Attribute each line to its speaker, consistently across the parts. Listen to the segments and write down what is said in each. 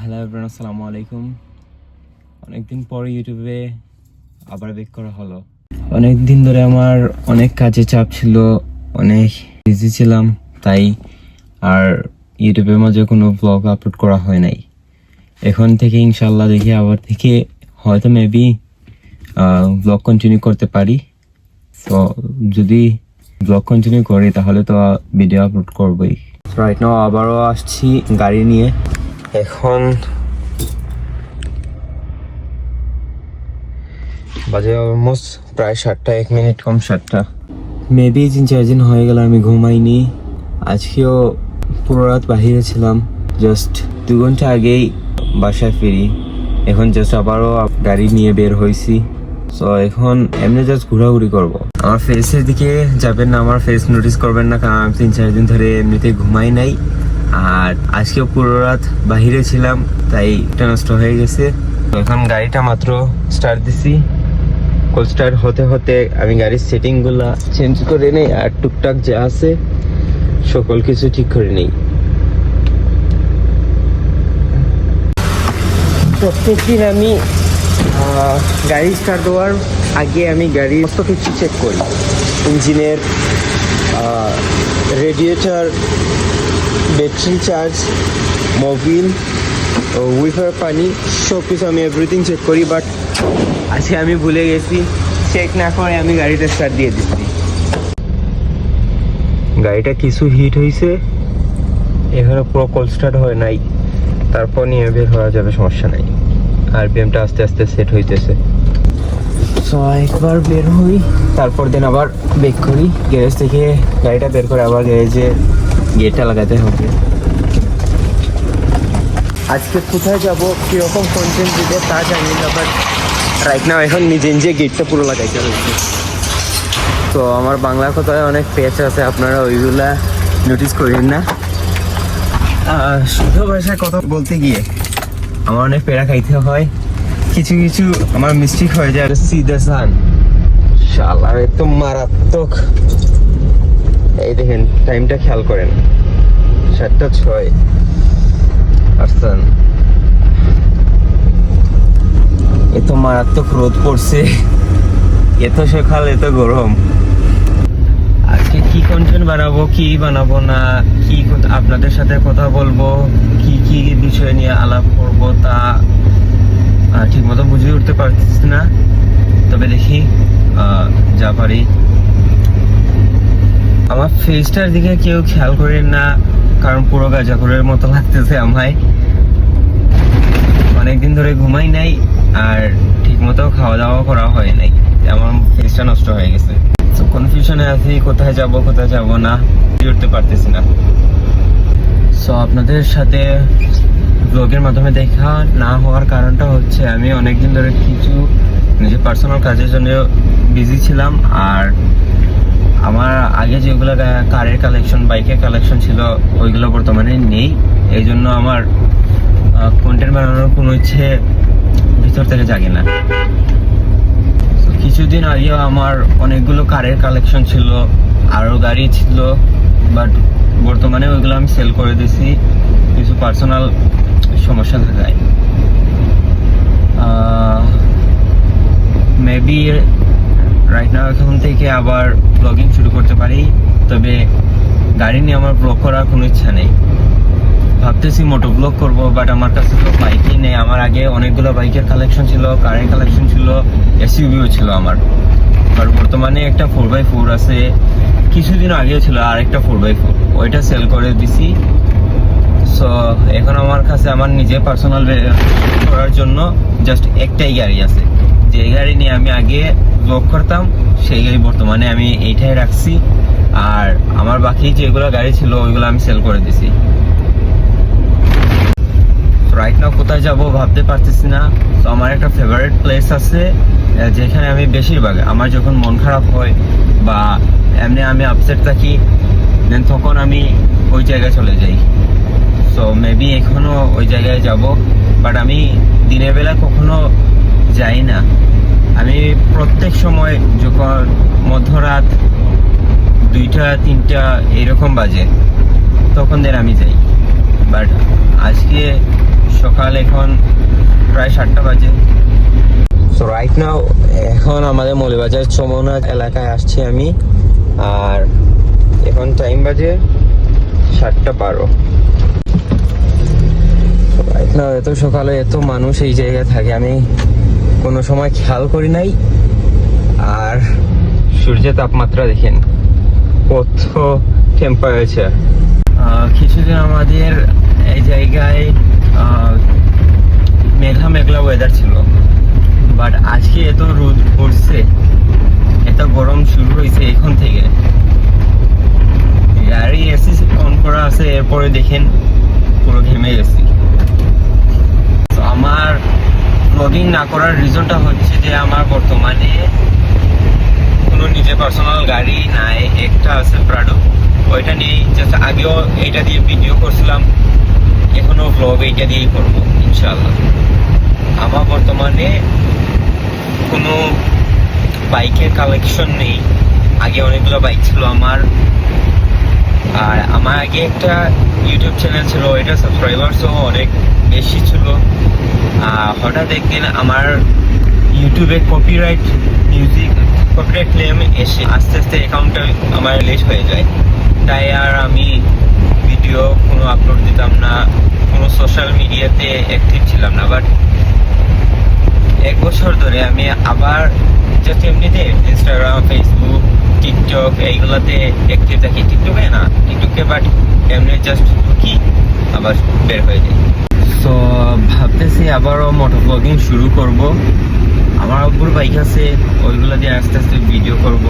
Speaker 1: Hello everyone, আসসালামু আলাইকুম। অনেকদিন পর ইউটিউবে আবার ব্যাক করা হলো। অনেক দিন ধরে আমার অনেক কাজে চাপ ছিল, অনেক বিজি ছিলাম, তাই আর ইউটিউবের মাঝে কোনো ব্লগ আপলোড করা হয় নাই। এখন থেকে ইনশাল্লাহ দেখি আবার থেকে হয়তো মেবি ব্লগ কন্টিনিউ করতে পারি। তো যদি ব্লগ কন্টিনিউ করি তাহলে তো ভিডিও আপলোড করবোই। রাইট নাও আবারও আসছি গাড়ি নিয়ে। এখন বাজে অলমোস্ট প্রায় 7টা, 1 মিনিট কম 7টা। মেবি 3-4 দিন হয়ে গেল আমি ঘুমাইনি। আজকেও পুরো রাত বাহিরে ছিলাম, জাস্ট 2 ঘন্টা আগেই বাসায় ফিরি। এখন জাস্ট আবারও গাড়ি নিয়ে বের হয়েছি। সো এখন এমনি জাস্ট ঘোরাঘুরি করব। আমার ফেসের দিকে যাবেন না, আমার ফেস নোটিস করবেন না, কারণ আমি 3-4 দিন ধরে এমনিতে ঘুমাই নাই। আর আজকেও পুরো রাত বাহিরে ছিলাম, তাই এটা নষ্ট হয়ে গেছে। এখন গাড়িটা মাত্র স্টার্ট দিছি। কোল্ড স্টার্ট হতে হতে আমি গাড়ির সেটিংগুলা চেঞ্জ করে নেই, আর টুকটাক যা আছে সকল কিছু ঠিক করে নেই। প্রত্যেকদিন আমি গাড়ি স্টার্ট দেওয়ার আগে আমি গাড়ির সমস্ত কিছু চেক করি। ইঞ্জিনের রেডিয়েটার, ব্যাটারি চার্জ, মোবিল, উইফার পানি, সব কিছু আমি এভরিথিং চেক করি। বাট আজকে আমি ভুলে গেছি, চেক না করে আমি গাড়িটা স্টার্ট দিয়ে দিচ্ছি। গাড়িটা কিছু হিট হয়েছে, এখানে পুরো কোল্ড স্টার্ট হয় নাই, তারপর নিয়ে বের হওয়া যাবে, সমস্যা নাই। আর বিএমটা আস্তে আস্তে সেট হইতেছে। সো একবার বের হই, তারপর দিন আবার বেক করি। গ্যারেজ থেকে গাড়িটা বের করে আবার গ্যারেজে গেটটা লাগাতে হবে। আজকে কোথায় যাব, কীরকম কন্টেন্ট দিতে তা জানি না, বাট রাইট নাও এখন নিজে নিজে গেটটা পুরো লাগাইতে হচ্ছে। তো আমার বাংলা কথায় অনেক পেচ আছে, আপনারা ওইগুলা নোটিস করেন না। শুদ্ধ ভাষায় কথা বলতে গিয়ে আমার অনেক পেড়া খাইতে হয়, কিছু কিছু আমার মিস্টেক হয়ে যায়। সিধা সান শালা এত মারাত্মক। এই দেখেন টাইমটা খেয়াল করেন, 7:06। আসছেন, এত মারাত্মক রোদ পড়ছে, এত সকাল, এত গরম। আজকে কি কন্টেন্ট বানাবো, কি বানাবো না, কি আপনাদের সাথে কথা বলবো, কি কি বিষয় নিয়ে আলাপ করবো তা ঠিক মতো বুঝে উঠতে পারছি না। তবে দেখি যা পারি। আমার ফেসটার দিকে কেউ খেয়াল করেন না, কারণ পুরো গাঁজাখোরের মতো লাগতেছে আমায়। অনেকদিন ধরে ঘুমাই নাই, আর ঠিক মতো খাওয়া দাওয়া করা হয় নাই, আমার ফেসটা নষ্ট হয়ে গেছে। কনফিউশনে আছি, কোথায় যাব না, উঠতে পারতেছি না। সো আপনাদের সাথে ব্লগের মাধ্যমে দেখা না হওয়ার কারণটা হচ্ছে আমি অনেকদিন ধরে কিছু নিজের পার্সোনাল কাজের জন্য বিজি ছিলাম। আর আমার আগে যেগুলো কারের কালেকশন, বাইকের কালেকশন ছিল, ওইগুলো বর্তমানে নেই। এই জন্য আমার কন্টেন্ট বানানোর কোনো ইচ্ছে ভিতর থেকে জাগে না। কিছুদিন আগেও আমার অনেকগুলো কারের কালেকশন ছিল, আরও গাড়ি ছিল, বাট বর্তমানে ওইগুলো আমি সেল করে দিয়েছি কিছু পার্সোনাল সমস্যা থাকায়। মেবি রাইট নাও এখন থেকে আবার ব্লগিং শুরু করতে পারি, তবে গাড়ি নিয়ে আমার ব্লগ করার কোনো ইচ্ছা নেই। ভাবতেছি মোটো ব্লগ করবো, বাট আমার কাছে তো বাইকই নেই। আমার আগে অনেকগুলো বাইকের কালেকশন ছিল, কারের কালেকশন ছিল, এসইউভিও ছিল আমার। আর বর্তমানে একটা 4x4 আছে, কিছুদিন আগেও ছিল আর একটা 4x4, ওইটা সেল করে দিছি। সো এখন আমার কাছে আমার নিজের পার্সোনাল করার জন্য জাস্ট একটাই গাড়ি আছে, যে গাড়ি নিয়ে আমি আগে ব্লগ করতাম, সেই গাড়ি বর্তমানে আমি এইটাই রাখছি। আর আমার বাকি যেগুলো গাড়ি ছিল ওইগুলো আমি সেল করে দিছি। রাইট নাও কোথায় যাব ভাবতে পারতেছি না। তো আমার একটা ফেভারিট প্লেস আছে, যেখানে আমি বেশিরভাগ আমার যখন মন খারাপ হয় বা এমনি আমি আপসেট থাকি, দেন তখন আমি ওই জায়গায় চলে যাই। সো মেবি এখনও ওই জায়গায় যাব, বাট আমি দিনের বেলা কখনো যাই না। আমি প্রত্যেক সময় যখন মধ্যরাত 2টা-3টা এরকম বাজে, তখন আমি যাই। বাট আজকে সকাল সকাল এখন প্রায় 7টা বাজে। সো রাইট নাও এখন আমাদের মৌলভীবাজার চমুনা এলাকায় আসছি আমি, আর এখন টাইম বাজে 7:12। রাইট নাও এত সকালে এত মানুষ এই জায়গায় থাকে আমি কোনো সময় খেয়াল করি নাই। আর সূর্যের তাপমাত্রা দেখেন কত টেম্পারেচার। কিছুদিন আমাদের এই জায়গায় মেঘলা মেঘলা ওয়েদার ছিল, বাট আজকে এত রোদ পড়ছে, এত গরম শুরু হয়েছে এখন থেকে। গাড়ি এসি অন করা আছে, এরপরে দেখেন পুরো ঘেমে গেছি। তো আমার ব্লগিং না করার রিজনটা হচ্ছে যে আমার বর্তমানে কোনো নিজের পার্সোনাল গাড়ি নাই, একটা আছে প্রাডো, ওইটা নিয়ে জাস্ট আগেও এইটা দিয়ে ভিডিও করছিলাম, এখনো ব্লগ এইটা দিয়েই করবো ইনশাল্লাহ। আমার বর্তমানে কোনো বাইকের কালেকশন নেই, আগে অনেকগুলো বাইক ছিল আমার। আর আমার আগে একটা ইউটিউব চ্যানেল ছিল, ওইটা সাবস্ক্রাইবারসও অনেক বেশি ছিল। হঠাৎ একদিন আমার ইউটিউবে কপিরাইট মিউজিক কপিরাইট ক্লেম এসে আস্তে আস্তে অ্যাকাউন্টটা আমার লিস্ট হয়ে যায়। তাই আর আমি ভিডিও কোনো আপলোড দিতাম না, কোনো সোশ্যাল মিডিয়াতে অ্যাক্টিভ ছিলাম না। বাট 1 বছর ধরে আমি আবার জাস্ট এমনিতে ইনস্টাগ্রাম, ফেসবুক, টিকটক এইগুলোতে অ্যাক্টিভ থাকি। টিকটকে বাট এমনি জাস্ট ঢুকি আবার বের হয়ে যাই। সো ভাবতেছি আবারও মোটর ব্লগিং শুরু করব। আমার আব্বুর বাইক আছে, ওইগুলো দিয়ে আস্তে আস্তে ভিডিও করব,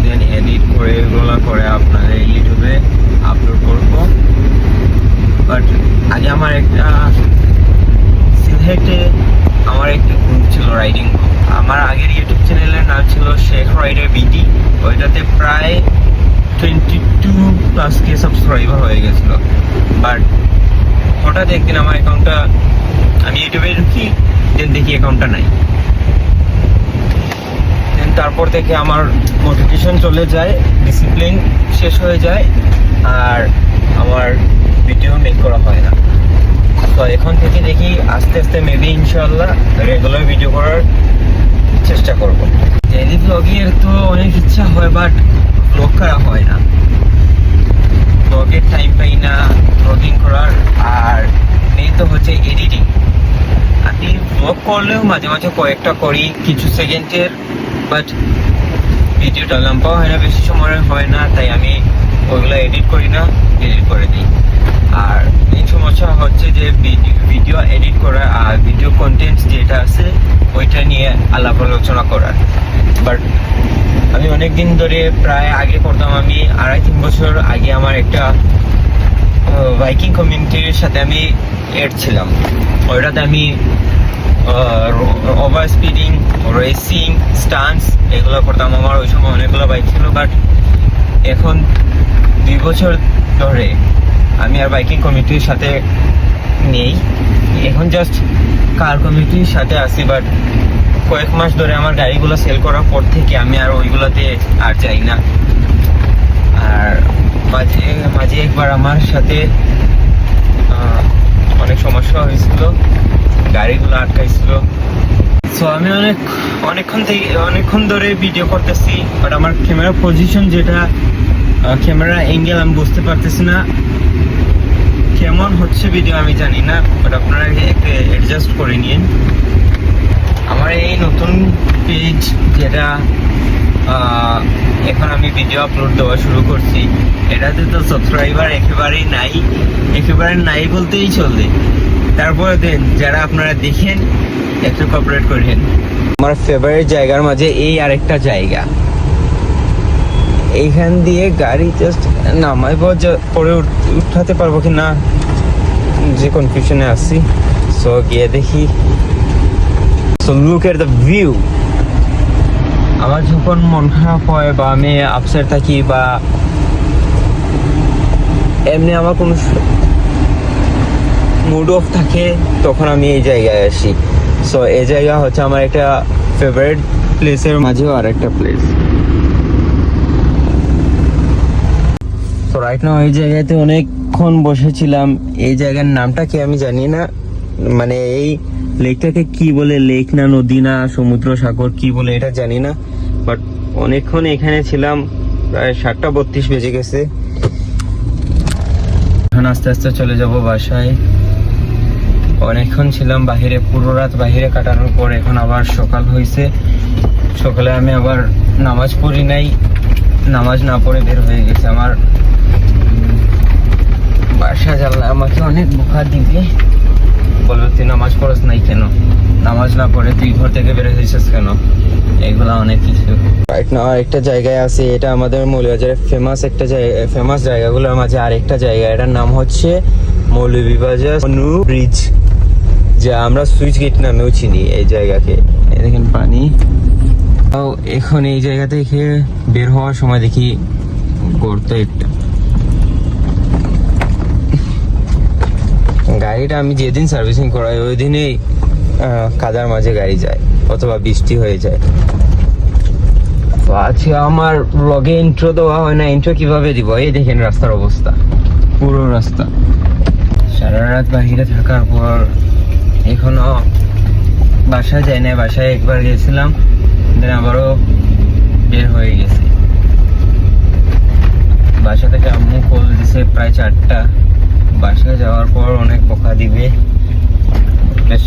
Speaker 1: দেন এডিট করে এগুলো করে আপনাদের ইউটিউবে আপলোড করব। বাট আগে আমার একটা সিলেটে আমার একটা গ্রুপ ছিল, রাইডিং গ্রুপ। আমার আগের ইউটিউব চ্যানেলের নাম ছিল শেখ রাইডার বিডি, ওইটাতে প্রায় 22+ কে সাবস্ক্রাইবার হয়ে গেছিল। বাট হঠাৎ একদিন আমার অ্যাকাউন্টটা, আমি ইউটিউবে ঢুকি, দেন দেখি অ্যাকাউন্টটা নাই। দেন তারপর থেকে আমার মোটিভেশন চলে যায়, ডিসিপ্লিন শেষ হয়ে যায়, আর আমার ভিডিও মেক করা হয় না। তো এখন থেকে দেখি আস্তে আস্তে মেবি ইনশাল্লাহ রেগুলার ভিডিও করার চেষ্টা করব। ডেইলি ব্লগের তো অনেক ইচ্ছা হয়, বাট ব্লগ করা হয় না, ব্লগের টাইম পাই না ব্লগিং করার। আর মেন তো হচ্ছে এডিটিং। আমি ব্লগ করলেও মাঝে মাঝে কয়েকটা করি কিছু সেকেন্ডের, বাট ভিডিওটা লম্বা হয় না, বেশি সময়ের হয় না, তাই আমি ওইগুলো এডিট করি না, ডিলিট করে দিই। আর মেন সমস্যা হচ্ছে যে ভিডিও এডিট করা আর ভিডিও কন্টেন্ট যেটা আছে ওইটা নিয়ে আলাপ আলোচনা করার। বাট আমি অনেক দিন ধরে, প্রায় আগে করতাম, আমি 2.5-3 বছর আগে আমার একটা বাইকিং কমিউনিটির সাথে আমি এড ছিলাম। ওইটাতে আমি ওভার স্পিডিং, রেসিং, স্টান্টস এগুলো করতাম। আমার ওই সময় অনেকগুলো বাইক ছিল। বাট এখন 2 বছর ধরে আমি আর বাইকিং কমিটির সাথে নেই, এখন জাস্ট কার কমিটির সাথে আছি। বাট কয়েক মাস ধরে আমার গাড়িগুলো সেল করার পর থেকে আমি আর ওইগুলোতে আর যাই না। আর মাঝে মাঝে একবার আমার সাথে অনেক সমস্যা হয়েছিল, গাড়িগুলো আটকাইছিল। সো আমি অনেকক্ষণ ধরে ভিডিও করতেছি, বাট আমার ক্যামেরা পজিশন যেটা, ক্যামেরা অ্যাঙ্গেল আমি বুঝতে পারতেছি না, কেমন হচ্ছে ভিডিও আমি জানি না। বাট আপনারা একটু অ্যাডজাস্ট করে নিন। আমার এই নতুন পেজ যেটা এখন আমি ভিডিও আপলোড দেওয়া শুরু করছি, এটাতে তো সাবস্ক্রাইবার একেবারে নাই বলতেই চলে। তারপরে দেন যারা আপনারা দেখেন একটু কোঅপারেট করেন। আমার ফেভারিট জায়গার মাঝে এই আরেকটা জায়গা, এইখান দিয়ে গাড়ি জাস্ট নামাইব, পরে উঠাতে পারবো কি না যে কনফিউশনে আছি। সো গিয়ে দেখি। So look at the view. আমার যখন মন খারাপ হয় বা আমি আপসেট থাকি বা এমনি আমার কোনো মুড অফ থাকে, তখন আমি এই জায়গায় আসি। সো এই জায়গা হচ্ছে আমার একটা ফেভারিট প্লেসের মাঝেও আর একটা প্লেস। তো রাইট নাও এই জায়গাতে অনেক অনেকক্ষণ বসেছিলাম। এই জায়গার নামটা কি আমি জানি না, মানে এই লেকটাকে কি বলে, লেক না নদী না সমুদ্র সাগর কি বলে এটা জানি না, বাট অনেকক্ষণ এখানে ছিলাম, প্রায় 7:32 বেজে গেছে। এখন আস্তে আস্তে চলে যাব বাসায়। অনেকক্ষণ ছিলাম বাহিরে, পুরো রাত বাহিরে কাটানোর পর এখন আবার সকাল হয়েছে। সকালে আমি আবার নামাজ পড়ি নাই, নামাজ না পড়ে বের হয়ে গেছে। আমার বাসা জানলে আমাকে অনেক বোকা দিবে, বলবে তুই নামাজ পড়স নাই কেন, নামাজ না পড়ে তুই ঘর থেকে বের হয়েছিস কেন, এগুলা অনেক কিছু। রাইট নাও একটা জায়গায় আছে, এটা আমাদের মৌলভীবাজারের ফেমাস একটা জায়গা, ফেমাস জায়গাগুলোর মাঝে আরেকটা জায়গা, এটার নাম হচ্ছে মৌলভীবাজার নু ব্রিজ, যা আমরা সুইচ গেট নামেও চিনি এই জায়গাকে। এই দেখেন পানি। এখন এই জায়গা থেকে বের হওয়ার সময় দেখি গর্ত একটা। গাড়িটা আমি যেদিন সার্ভিসিং করাই ওই দিনেই কাদার মাঝে গাড়ি যায় অথবা বৃষ্টি হয়ে যায়। তো আজকে আমার ব্লগে ইন্ট্রো দেওয়া হয় না, ইন্ট্রো কিভাবে দিব? এই দেখেন রাস্তার অবস্থা, পুরো রাস্তা। সারা রাত বাহিরে থাকার পর এখনো বাসায় যাই না, বাসায় একবার গেছিলাম, দেন আবারও বের হয়ে গেছি। বাসা থেকে আম্মু কল দিছে প্রায় 4টা। বাসায় যাওয়ার পর অনেক বকা দিবে,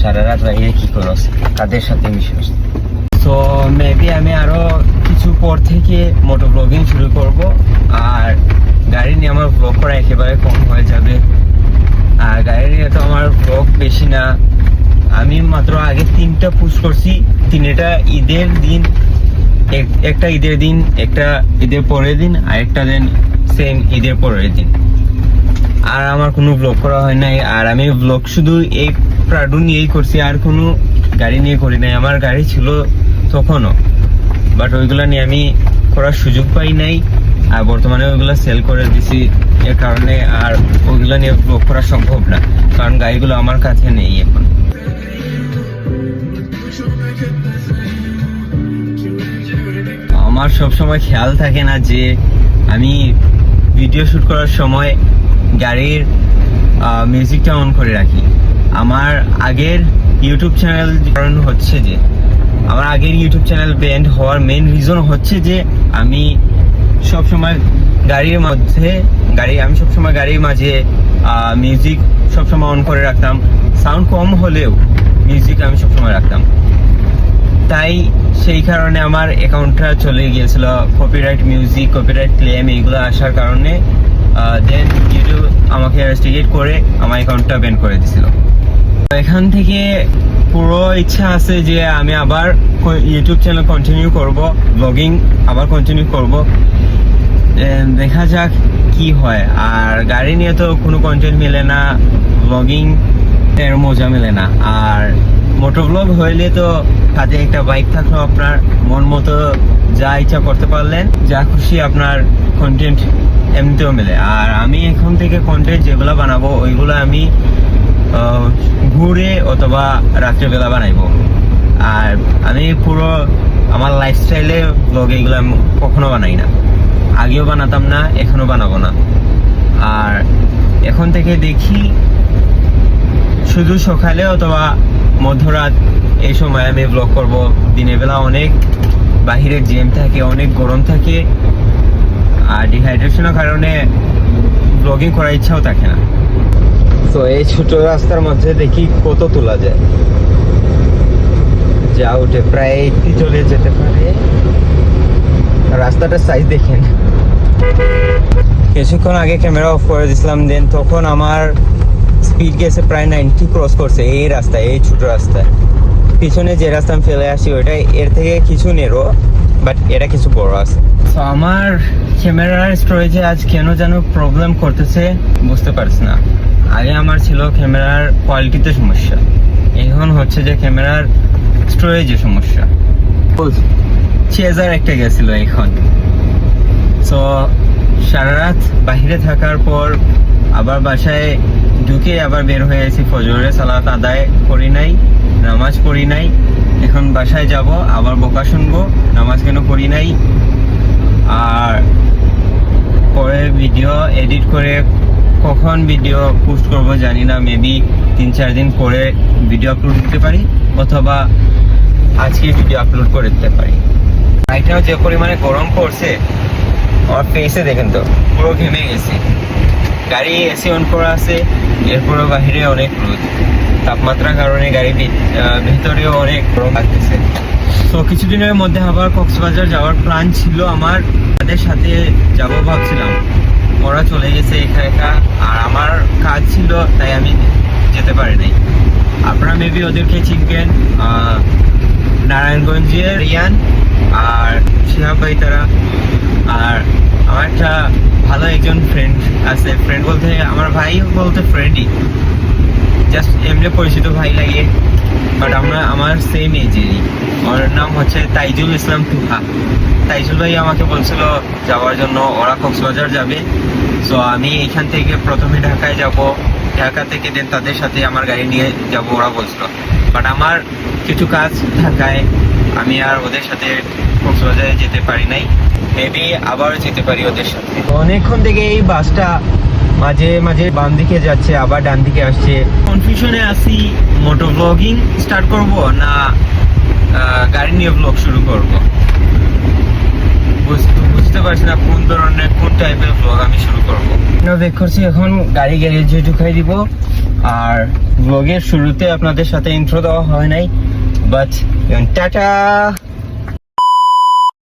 Speaker 1: সারা রাত বাইরে কি করস, কাদের সাথে মিশস। তো মেবি আমি আরো কিছু পর থেকে মোটো ব্লগিং শুরু করব, আর গাড়ি নিয়ে আমার ব্লগ করা একেবারে কম হয়ে যাবে। আর গাড়ি নিয়ে তো আমার ব্লগ বেশি না, আমি মাত্র আগে 3টা পুশ করছি, 3টা ঈদের দিন, একটা ঈদের দিন, একটা ঈদের পরের দিন, আর একটা দিন সেম ঈদের পরের দিন। আর আমার কোনো ব্লগ করা হয় নাই। আর আমি ব্লগ শুধু এই প্রাডু নিয়েই করছি, আর কোনো গাড়ি নিয়ে করি নাই। আমার গাড়ি ছিল তখনও, বাট ওইগুলা নিয়ে আমি করার সুযোগ পাই নাই, আর বর্তমানে ওইগুলা সেল করে দিছি। এর কারণে আর ওইগুলা নিয়ে ব্লগ করা সম্ভব না, কারণ গাড়িগুলো আমার কাছে নেই এখন। আমার সবসময় খেয়াল থাকে না যে আমি ভিডিও শুট করার সময় গাড়ির মিউজিকটা অন করে রাখি। আমার আগের ইউটিউব চ্যানেল কারণ হচ্ছে যে আমার আগের ইউটিউব চ্যানেল ব্যান্ড হওয়ার মেইন রিজন হচ্ছে যে আমি সবসময় গাড়ির মাঝে মিউজিক সবসময় অন করে রাখতাম। সাউন্ড কম হলেও মিউজিক আমি সবসময় রাখতাম, তাই সেই কারণে আমার অ্যাকাউন্টটা চলে গিয়েছিল কপিরাইট মিউজিক, কপিরাইট ক্লেম এইগুলো আসার কারণে। দেন ইউটিউব আমাকে রেস্ট্রিক্ট করে আমার অ্যাকাউন্টটা ব্যান করে দিয়েছিল। এখান থেকে পুরো ইচ্ছা আছে যে আমি আবার ইউটিউব চ্যানেল কন্টিনিউ করব, ব্লগিং আবার কন্টিনিউ করব, দেখা যাক কি হয়। আর গাড়ি নিয়ে তো কোনো কন্টেন্ট মেলে না, ব্লগিং এর মজা মেলে না। আর মোটো ব্লগ হইলে তো হাতে একটা বাইক থাকলো, আপনার মন মতো যা ইচ্ছা করতে পারলেন, যা খুশি আপনার কন্টেন্ট এমনিতেও মেলে। আর আমি এখন থেকে কন্টেন্ট যেগুলো বানাবো ওইগুলো আমি ঘুরে অথবা রাত্রেবেলা বানাইবো। আর আমি পুরো আমার লাইফস্টাইলে ব্লগ এইগুলো আমি কখনো বানাই না, আগেও বানাতাম না, এখনো বানাবো না। আর এখন থেকে দেখি শুধু সকালে অথবা মধ্যরাত এই সময় আমি ব্লগ করব। দিনের বেলা অনেক বাহিরে জ্যাম থাকে, অনেক গরম থাকে, আর ডিহাইড্রেশনের কারণে ব্লগিং করার ইচ্ছাও থাকে না। তো এই ছোট রাস্তার মধ্যে দেখি কত তোলা যায়, যা উঠে প্রায় 80 চলে যেতে পারে। রাস্তাটার সাইজ দেখেন। কিছুক্ষণ আগে ক্যামেরা অফ করে দিয়েছিলাম, দেন তখন আমার স্পিড গেছে প্রায় 90 ক্রস করছে এই রাস্তায়, এই ছোট রাস্তায়। পিছনে যে রাস্তা আমি ফেলে আসি ওইটা এর থেকে কিছু নেরো, বাট এটা কিছু বড় আছে। তো আমার ক্যামেরার স্টোরেজে আজ কেন যেন প্রবলেম করতেছে, বুঝতে পারছি না। আগে আমার ছিল ক্যামেরার কোয়ালিটিতে সমস্যা, এখন হচ্ছে যে ক্যামেরার স্টোরেজে সমস্যা। চেজার একটা গেছিল এখন। তো সারা রাত বাহিরে থাকার পর আবার বাসায় ঢুকে আবার বের হয়ে গেছি, ফজরের সালাত আদায় করি নাই, নামাজ পড়ি নাই। এখন বাসায় যাব, আবার বকা শুনবো নামাজ কেন পড়ি নাই। আর পরে ভিডিও এডিট করে কখন ভিডিও পোস্ট করব জানি না, মেবি 3-4 দিন পরে ভিডিও আপলোড দিতে পারি, অথবা আজকে ভিডিও আপলোড করে দিতে পারি। রাইটটাও যে পরিমাণে গরম পড়ছে, আমার ফেসে দেখেন তো পুরো ঘেমে গেছে। গাড়ি এসি অন করা আছে, এরপরও বাহিরে অনেক রোদ, তাপমাত্রার কারণে গাড়ি ভিতরেও অনেক গরম লাগতেছে। তো কিছুদিনের মধ্যে আবার কক্সবাজার যাওয়ার প্ল্যান ছিল আমার, তাদের সাথে যাব ভাবছিলাম, ওরা চলে গেছে একা একা, আর আমার কাজ ছিল তাই আমি যেতে পারি নাই। আপনারা মেবি ওদেরকে চিনবেন, নারায়ণগঞ্জের রিয়ান আর শিহাব ভাই তারা। আর আমার একটা ভালো একজন ফ্রেন্ড আছে, ফ্রেন্ড বলতে আমার ভাই বলতে ফ্রেন্ডই, জাস্ট এমনি পরিচিত ভাই লাগে, বাট আমার সেম এজেরই। ওর নাম হচ্ছে তাইজুল ইসলাম তুহা। তাইজুল ভাই আমাকে বলছিল যাওয়ার জন্য, ওরা কক্সবাজার যাবে। সো আমি এখান থেকে প্রথমে ঢাকায় যাব, ঢাকা থেকে দেন তাদের সাথে আমার গাড়ি নিয়ে যাব ওরা বলছিল, বাট আমার কিছু কাজ থাকায় আমি আর ওদের সাথে কক্সবাজারে যেতে পারি নাই। মেবি আবারও যেতে পারি ওদের সাথে। অনেকক্ষণ থেকে এই বাসটা মাঝে মাঝে বাম দিকে যাচ্ছে, আবার ডান দিকে আসছে, কনফিউশনে আছি, মোটো ব্লগিং স্টার্ট করব না গাড়ি নিয়ে ব্লগ শুরু করব, বুঝতে পারছি না কোন ধরনের, কোন টাইপের ব্লগ আমি শুরু করব। বেক করছি এখন, গাড়ি গ্যারেজে ঢুকাই দিব। আর ব্লগের শুরুতে আপনাদের সাথে ইন্ট্রো দেওয়া হয় নাই, বাট টাটা।